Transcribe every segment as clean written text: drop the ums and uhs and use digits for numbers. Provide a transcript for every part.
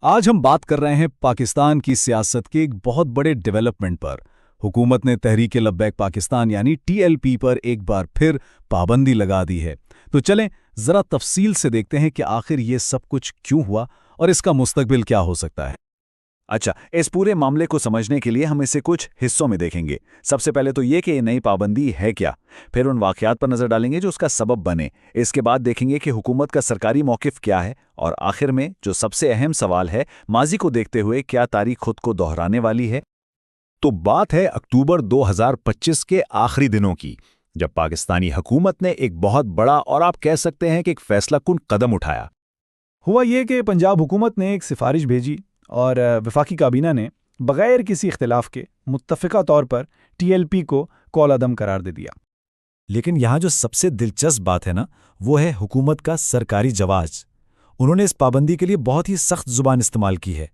آج ہم بات کر رہے ہیں پاکستان کی سیاست کے ایک بہت بڑے ڈیولپمنٹ پر۔ حکومت نے تحریک لبیک پاکستان یعنی ٹی ایل پی پر ایک بار پھر پابندی لگا دی ہے۔ تو چلیں ذرا تفصیل سے دیکھتے ہیں کہ آخر یہ سب کچھ کیوں ہوا اور اس کا مستقبل کیا ہو سکتا ہے۔ اچھا، اس پورے معاملے کو سمجھنے کے لیے ہم اسے کچھ حصوں میں دیکھیں گے۔ سب سے پہلے تو یہ کہ یہ نئی پابندی ہے کیا، پھر ان واقعات پر نظر ڈالیں گے جو اس کا سبب بنے، اس کے بعد دیکھیں گے کہ حکومت کا سرکاری موقف کیا ہے، اور آخر میں جو سب سے اہم سوال ہے، ماضی کو دیکھتے ہوئے کیا تاریخ خود کو دہرانے والی ہے۔ تو بات ہے اکتوبر 2025 کے آخری دنوں کی، جب پاکستانی حکومت نے ایک بہت بڑا اور آپ کہہ سکتے ہیں کہ ایک فیصلہ کن قدم اٹھایا۔ ہوا یہ کہ پنجاب حکومت نے ایک سفارش بھیجی اور وفاقی کابینہ نے بغیر کسی اختلاف کے متفقہ طور پر ٹی ایل پی کو کال عدم قرار دے دیا۔ لیکن یہاں جو سب سے دلچسپ بات ہے نا، وہ ہے حکومت کا سرکاری جواز۔ انہوں نے اس پابندی کے لیے بہت ہی سخت زبان استعمال کی ہے۔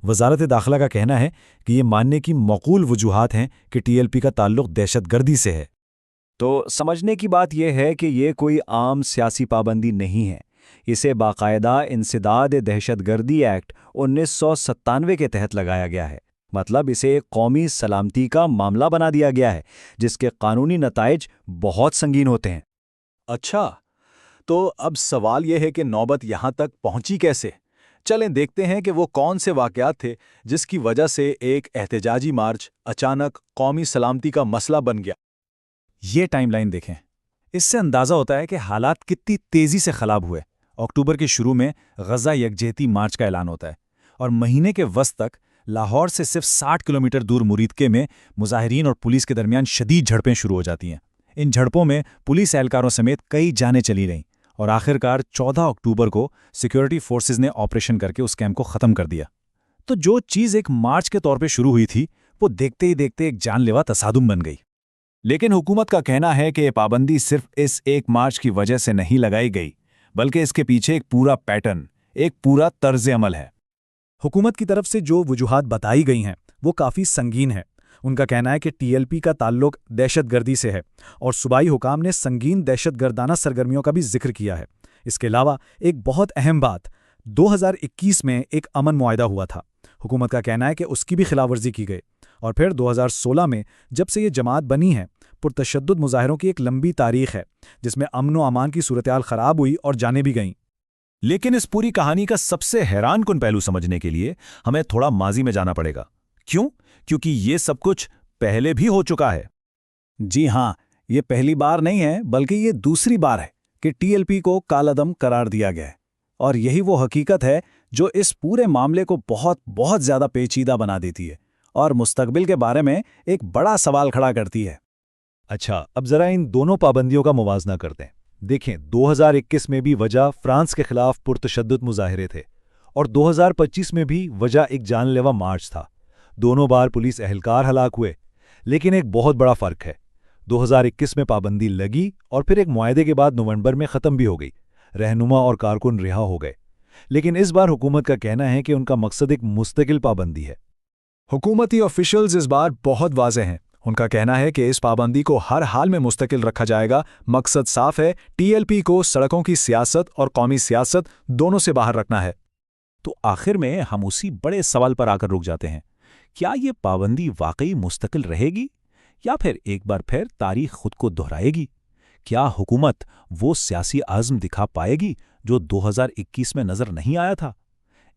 وزارت داخلہ کا کہنا ہے کہ یہ ماننے کی معقول وجوہات ہیں کہ ٹی ایل پی کا تعلق دہشت گردی سے ہے۔ تو سمجھنے کی بات یہ ہے کہ یہ کوئی عام سیاسی پابندی نہیں ہے، اسے باقاعدہ انسداد دہشت گردی ایکٹ 1997 کے تحت لگایا گیا ہے۔ مطلب اسے ایک قومی سلامتی کا معاملہ بنا دیا گیا ہے، جس کے قانونی نتائج بہت سنگین ہوتے ہیں۔ اچھا، تو اب سوال یہ ہے کہ نوبت یہاں تک پہنچی کیسے؟ چلیں دیکھتے ہیں کہ وہ کون سے واقعات تھے جس کی وجہ سے ایک احتجاجی مارچ اچانک قومی سلامتی کا مسئلہ بن گیا۔ یہ ٹائم لائن دیکھیں، اس سے اندازہ ہوتا ہے کہ حالات کتنی تیزی سے خراب ہوئے۔ اکتوبر کے شروع میں غزہ یکجہتی مارچ کا اعلان ہوتا ہے، اور مہینے کے وسط تک لاہور سے صرف 60 کلومیٹر دور مریدکے میں مظاہرین اور پولیس کے درمیان شدید جھڑپیں شروع ہو جاتی ہیں۔ ان جھڑپوں میں پولیس اہلکاروں سمیت کئی جانیں چلی رہیں، اور آخرکار 14 اکتوبر کو سیکیورٹی فورسز نے آپریشن کر کے اس کیمپ کو ختم کر دیا۔ تو جو چیز ایک مارچ کے طور پہ شروع ہوئی تھی، وہ دیکھتے ہی دیکھتے ایک جان لیوا تصادم بن گئی۔ لیکن حکومت کا کہنا ہے کہ یہ پابندی صرف اس ایک مارچ کی وجہ سے نہیں لگائی گئی، بلکہ اس کے پیچھے ایک پورا پیٹرن، ایک پورا طرز عمل ہے۔ حکومت کی طرف سے جو وجوہات بتائی گئی ہیں وہ کافی سنگین ہیں۔ ان کا کہنا ہے کہ ٹی ایل پی کا تعلق دہشت گردی سے ہے، اور صوبائی حکام نے سنگین دہشت گردانہ سرگرمیوں کا بھی ذکر کیا ہے۔ اس کے علاوہ ایک بہت اہم بات، 2021 میں ایک امن معاہدہ ہوا تھا۔ حکومت کا کہنا ہے کہ اس کی بھی خلاف ورزی کی گئی، اور پھر 2016 میں جب سے یہ جماعت بنی ہے، پرتشدد مظاہروں کی ایک لمبی تاریخ ہے جس میں امن و امان کی صورتحال خراب ہوئی اور جانیں بھی گئیں۔ لیکن اس پوری کہانی کا سب سے حیران کن پہلو سمجھنے کے لیے ہمیں تھوڑا ماضی میں جانا پڑے گا۔ کیوں؟ کیونکہ یہ سب کچھ پہلے بھی ہو چکا ہے۔ جی ہاں، یہ پہلی بار نہیں ہے بلکہ یہ دوسری بار ہے کہ ٹی ایل پی کو کالعدم قرار دیا گیا ہے، اور یہی وہ حقیقت ہے جو اس پورے معاملے کو بہت زیادہ پیچیدہ بنا دیتی ہے اور مستقبل کے بارے میں ایک بڑا سوال کھڑا کرتی ہے۔ اچھا، اب ذرا ان دونوں پابندیوں کا موازنہ کرتے ہیں۔ دیکھیں، 2021 میں بھی وجہ فرانس کے خلاف پرتشدد مظاہرے تھے، اور 2025 میں بھی وجہ ایک جان لیوا مارچ تھا۔ دونوں بار پولیس اہلکار ہلاک ہوئے، لیکن ایک بہت بڑا فرق ہے۔ 2021 میں پابندی لگی اور پھر ایک معاہدے کے بعد نومبر میں ختم بھی ہو گئی، رہنما اور کارکن رہا ہو گئے۔ لیکن اس بار حکومت کا کہنا ہے کہ ان کا مقصد ایک مستقل پابندی ہے۔ حکومتی آفیشلز اس بار بہت واضح ہیں۔ ان کا کہنا ہے کہ اس پابندی کو ہر حال میں مستقل رکھا جائے گا۔ مقصد صاف ہے، ٹی ایل پی کو سڑکوں کی سیاست اور قومی سیاست دونوں سے باہر رکھنا ہے۔ تو آخر میں ہم اسی بڑے سوال پر آ کر رک جاتے ہیں، کیا یہ پابندی واقعی مستقل رہے گی، یا پھر ایک بار پھر تاریخ خود کو دہرائے گی؟ کیا حکومت وہ سیاسی عزم دکھا پائے گی جو 2021 میں نظر نہیں آیا تھا؟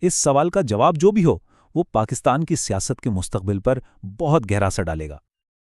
اس سوال کا جواب جو بھی ہو، وہ پاکستان کی سیاست کے مستقبل پر بہت گہرا اثر ڈالے گا۔